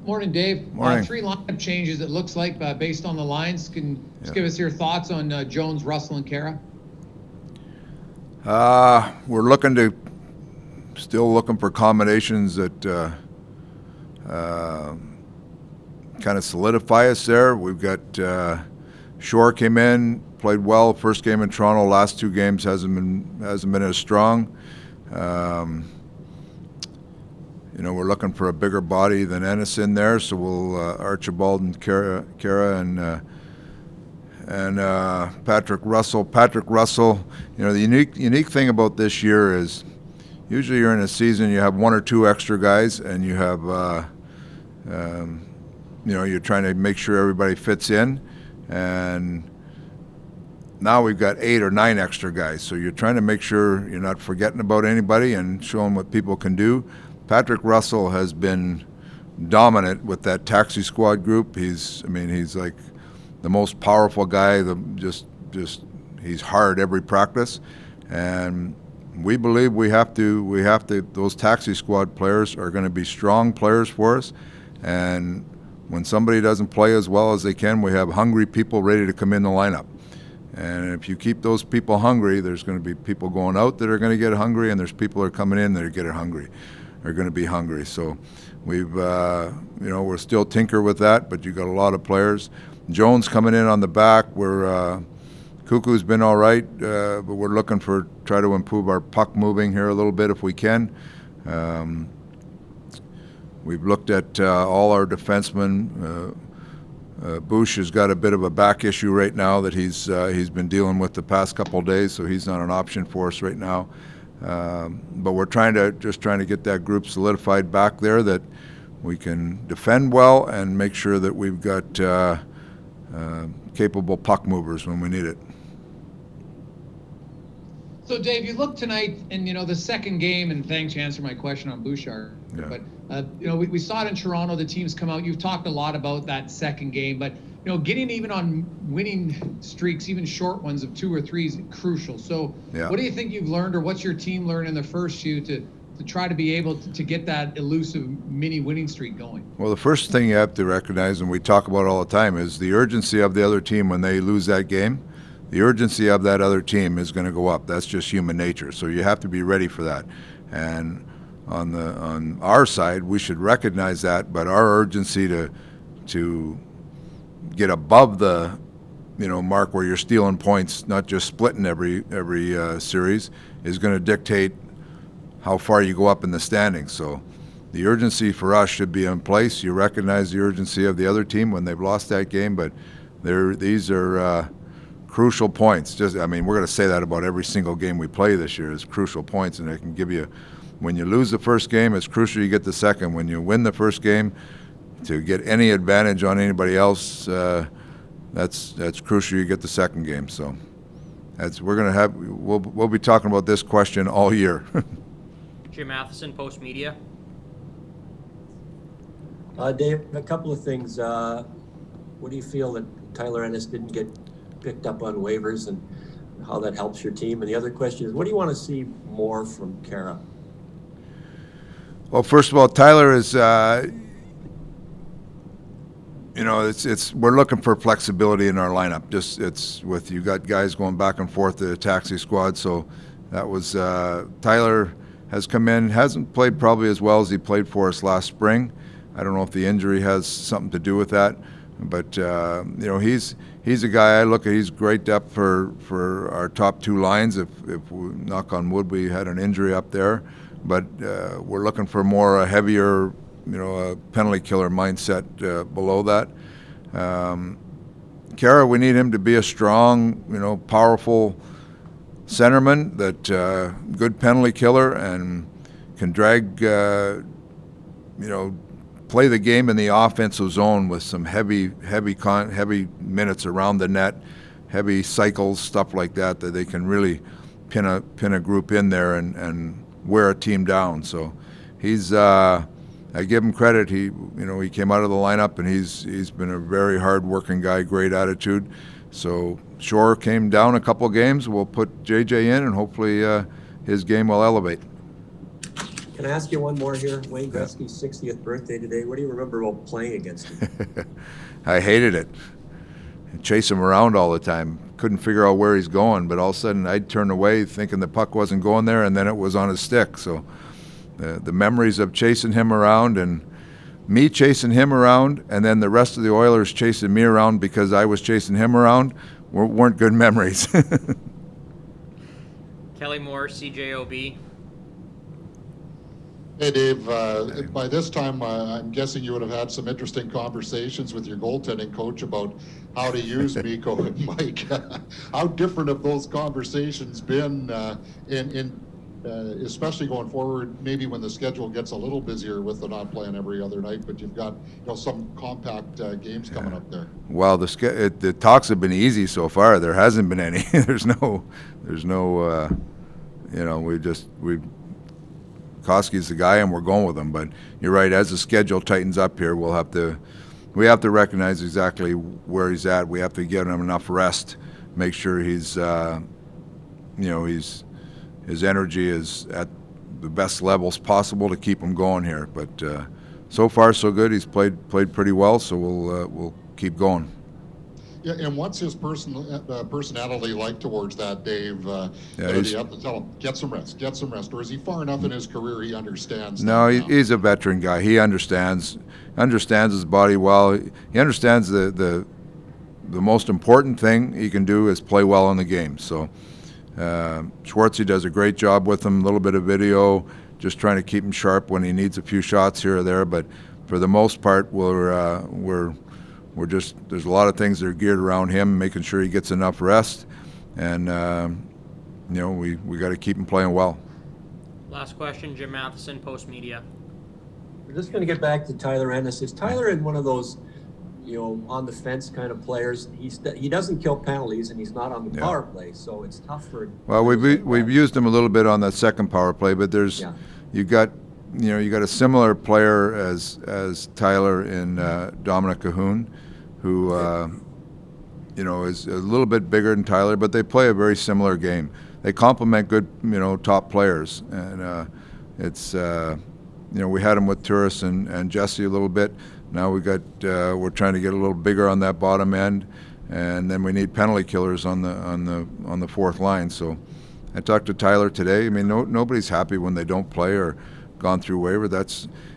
Morning, Dave. Morning. Three lineup changes, it looks like, based on the lines. Can just give us your thoughts on Jones, Russell, and Cara? We're still looking for combinations that kind of solidify us there. We've got Shore came in, played well. First game in Toronto, last two games hasn't been as strong. We're looking for a bigger body than Ennis in there, so we'll Archibald and Cara and Patrick Russell. Patrick Russell, the unique thing about this year is usually you're in a season you have one or two extra guys, and you have you're trying to make sure everybody fits in, and now we've got 8 or 9 extra guys, so you're trying to make sure you're not forgetting about anybody and showing what people can do. Patrick Russell has been dominant with that taxi squad group. He's like the most powerful guy. He's hard every practice, and we believe we have to. Those taxi squad players are going to be strong players for us, and when somebody doesn't play as well as they can, we have hungry people ready to come in the lineup. And if you keep those people hungry, there's going to be people going out that are going to get hungry, and there's people that are coming in that are going to be hungry. So we're still tinker with that, but you got a lot of players. Jones coming in on the back. Cuckoo's been all right, but we're looking try to improve our puck moving here a little bit if we can. We've looked at all our defensemen. Bush has got a bit of a back issue right now that he's been dealing with the past couple of days, so he's not an option for us right now. But we're trying to get that group solidified back there, that we can defend well and make sure that we've got capable puck movers when we need it. So, Dave, you look tonight, and the second game, and thanks for answering my question on Bouchard. Yeah. But we saw it in Toronto. The teams come out. You've talked a lot about that second game, but getting even on winning streaks, even short ones of 2 or 3, is crucial. So, What do you think you've learned, or what's your team learned in the first few to try to be able to get that elusive mini winning streak going? Well, the first thing you have to recognize, and we talk about all the time, is the urgency of the other team when they lose that game. The urgency of that other team is going to go up. That's just human nature. So you have to be ready for that. And on our side, we should recognize that. But our urgency to get above the mark where you're stealing points, not just splitting every series, is going to dictate how far you go up in the standings. So the urgency for us should be in place. You recognize the urgency of the other team when they've lost that game, but these are crucial points. We're going to say that about every single game we play this year is crucial points, and they can give you. When you lose the first game, it's crucial you get the second. When you win the first game, to get any advantage on anybody else, that's crucial you get the second game. So we'll be talking about this question all year. Jim Matheson, Post Media. Dave, a couple of things. What do you feel that Tyler Ennis didn't get picked up on waivers, and how that helps your team? And the other question is, what do you want to see more from Cara? Well, first of all, Tyler is, we're looking for flexibility in our lineup. You got guys going back and forth to the taxi squad, so that was Tyler has come in, hasn't played probably as well as he played for us last spring. I don't know if the injury has something to do with that, but he's a guy I look at. He's great depth for our top 2 lines. If we, knock on wood, we had an injury up there, but we're looking for a heavier, a penalty killer mindset below that. Cara, we need him to be a strong, powerful centerman, that good penalty killer, and can drag, play the game in the offensive zone with some heavy minutes around the net, heavy cycles, stuff like that they can really pin a group in there and wear a team down. So he's I give him credit. He came out of the lineup, and he's been a very hard-working guy, great attitude. So Shore came down a couple games. We'll put JJ in, and hopefully his game will elevate. Can I ask you one more here? Wayne Gretzky's 60th birthday today. What do you remember about playing against him? I hated it. I'd chase him around all the time. Couldn't figure out where he's going, but all of a sudden I'd turn away thinking the puck wasn't going there, and then it was on his stick. So the memories of chasing him around and me chasing him around and then the rest of the Oilers chasing me around because I was chasing him around weren't good memories. Kelly Moore, CJOB. Hey, Dave, by this time, I'm guessing you would have had some interesting conversations with your goaltending coach about how to use Mikko and Mike. How different have those conversations been especially going forward, maybe when the schedule gets a little busier with the not playing every other night, but you've got some compact games coming up there? Well, the talks have been easy so far. There hasn't been any. there's no Koski's the guy, and we're going with him. But you're right. As the schedule tightens up here, we have to recognize exactly where he's at. We have to give him enough rest, make sure his energy is at the best levels possible to keep him going here. But so far, so good. He's played pretty well, so we'll keep going. Yeah, and what's his personality like towards that, Dave? Do you have to tell him, get some rest, or is he far enough in his career he understands? No, he's a veteran guy. He understands his body well. He understands the most important thing he can do is play well in the game. So Schwartzy does a great job with him. A little bit of video, just trying to keep him sharp when he needs a few shots here or there. But for the most part, we're just, there's a lot of things that are geared around him, making sure he gets enough rest, and we got to keep him playing well. Last question, Jim Matheson, Post Media. We're just going to get back to Tyler Ennis. Is Tyler in one of those, on the fence kind of players? He doesn't kill penalties, and he's not on the power play, so it's tough for. Well, we've used him a little bit on that second power play, but you got a similar player as Tyler in Dominic Cahoon, who is a little bit bigger than Tyler, but they play a very similar game. They complement good top players, and we had him with Turris and Jesse a little bit. Now we're trying to get a little bigger on that bottom end, and then we need penalty killers on the fourth line. So I talked to Tyler today. I mean, nobody's happy when they don't play or gone through waiver.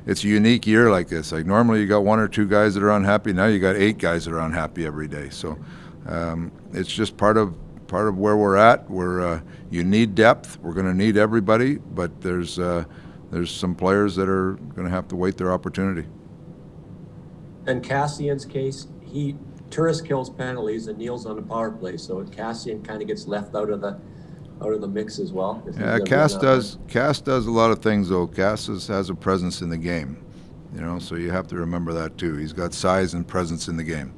It's a unique year like this. Like normally you got one or two guys that are unhappy. Now you got 8 guys that are unhappy every day. So it's just part of where we're at. You need depth. We're going to need everybody, but there's some players that are going to have to wait their opportunity. In Cassian's case, Turris kills penalties and Neil's on the power play, so Cassian kind of gets left out of the mix as well. Yeah, Cass does a lot of things though. Cass has a presence in the game, so you have to remember that too. He's got size and presence in the game.